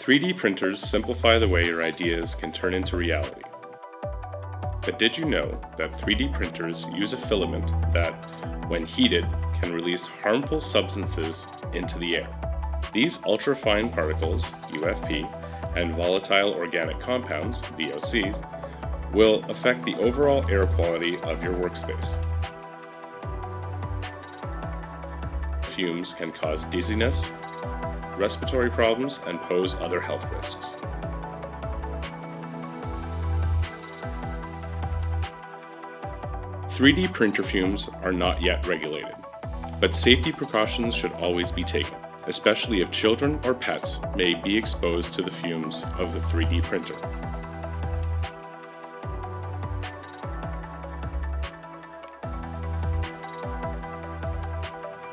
3D printers simplify the way your ideas can turn into reality. But did you know that 3D printers use a filament that, when heated, can release harmful substances into the air? These ultrafine particles, UFP, and volatile organic compounds, VOCs, will affect the overall air quality of your workspace. Fumes can cause dizziness, respiratory problems, and pose other health risks. "3D printer fumes are not yet regulated, but safety precautions should always be taken, especially if children or pets may be exposed to the fumes of the 3D printer.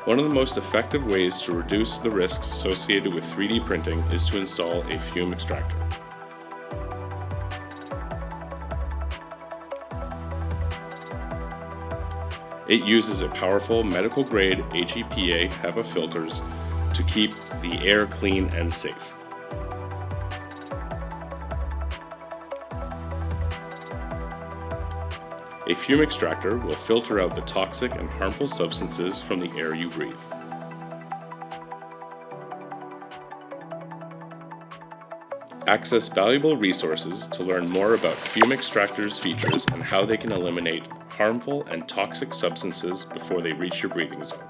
One of the most effective ways to reduce the risks associated with 3D printing is to install a fume extractor. It uses a powerful medical-grade HEPA filters to keep the air clean and safe. A fume extractor will filter out the toxic and harmful substances from the air you breathe. Access valuable resources to learn more about fume extractors' features and how they can eliminate harmful and toxic substances before they reach your breathing zone.